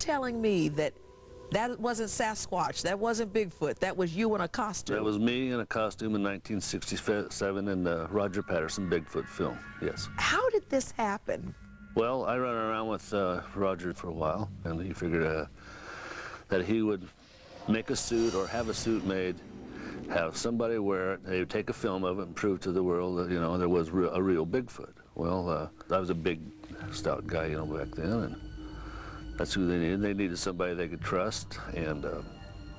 telling me that that wasn't Sasquatch, that wasn't Bigfoot, that was you in a costume? That was me in a costume in 1967 in the Roger Patterson Bigfoot film, yes. How did this happen? Well, I ran around with Roger for a while, and he figured that he would make a suit or have a suit made, have somebody wear it, they would take a film of it and prove to the world that, you know, there was a real Bigfoot. Well, I was a big, stout guy, you know, back then, and that's who they needed. They needed somebody they could trust, and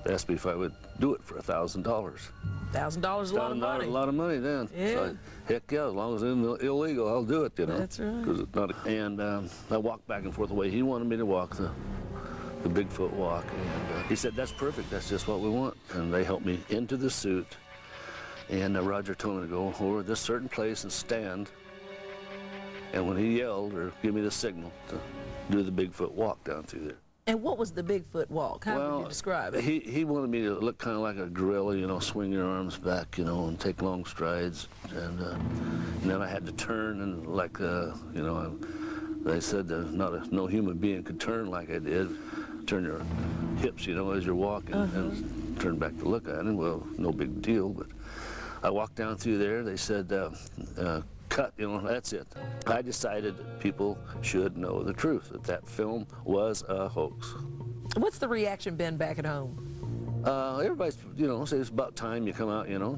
they asked me if I would do it for $1,000. $1,000 is a lot of money. A lot of money then. Yeah. So heck yeah, as long as it's illegal, I'll do it, you know. That's right. 'Cause it's not and I walked back and forth the way he wanted me to walk, the Bigfoot walk. And he said, that's perfect, that's just what we want. And they helped me into the suit. And Roger told me to go over this certain place and stand. And when he yelled or give me the signal to do the Bigfoot walk down through there. And what was the Bigfoot walk? How would you describe it? He wanted me to look kind of like a gorilla, you know, swing your arms back, you know, and take long strides. And then I had to turn and like, you know, they said no human being could turn like I did. Turn your hips, you know, as you're walking and turn back to look at him. Well, no big deal, but I walked down through there. They said, cut, you know, that's it. I decided that people should know the truth, that that film was a hoax. What's the reaction been back at home? Everybody's, you know, says it's about time you come out, you know,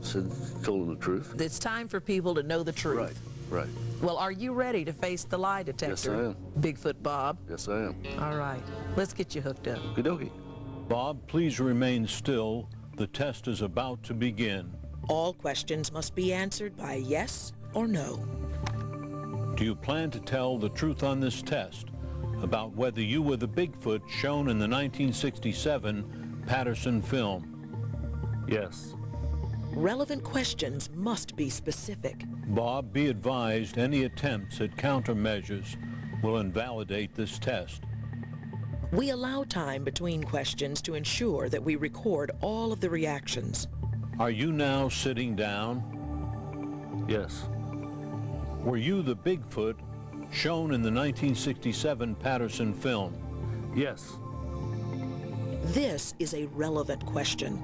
told them the truth. It's time for people to know the truth. Right, right. Well, are you ready to face the lie detector? Yes, I am. Bigfoot Bob? Yes, I am. All right, let's get you hooked up. Okey-dokey. Bob, please remain still. The test is about to begin. All questions must be answered by yes or no. Do you plan to tell the truth on this test about whether you were the Bigfoot shown in the 1967 Patterson film? Yes. Relevant questions must be specific. Bob, be advised any attempts at countermeasures will invalidate this test. We allow time between questions to ensure that we record all of the reactions. Are you now sitting down? Yes. Were you the Bigfoot shown in the 1967 Patterson film? Yes. This is a relevant question.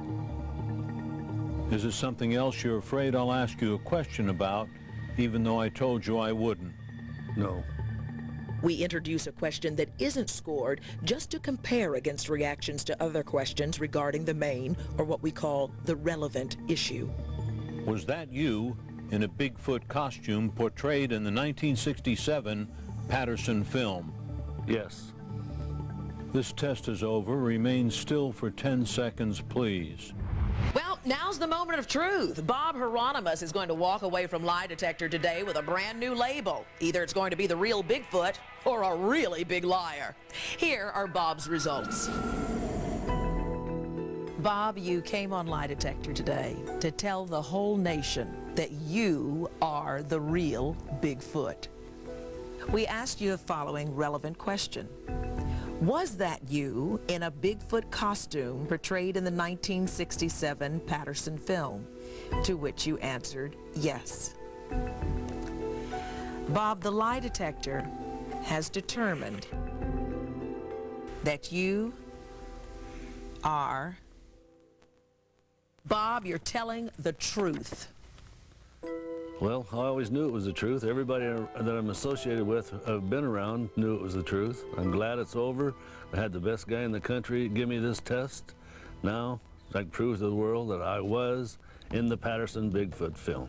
Is there something else you're afraid I'll ask you a question about, even though I told you I wouldn't? No. We introduce a question that isn't scored just to compare against reactions to other questions regarding the main, or what we call the relevant issue. Was that you in a Bigfoot costume portrayed in the 1967 Patterson film? Yes. This test is over. Remain still for 10 seconds, please. Well, now's the moment of truth. Bob Heironimus is going to walk away from lie detector today with a brand new label. Either it's going to be the real Bigfoot or a really big liar. Here are Bob's results. Bob, you came on lie detector today to tell the whole nation that you are the real Bigfoot. We asked you the following relevant question. Was that you in a Bigfoot costume portrayed in the 1967 Patterson film? To which you answered yes. Bob, the lie detector has determined that you are... Bob, you're telling the truth. Well, I always knew it was the truth. Everybody that I'm associated with, I've been around, knew it was the truth. I'm glad it's over. I had the best guy in the country give me this test. Now, I can prove to the world that I was in the Patterson Bigfoot film.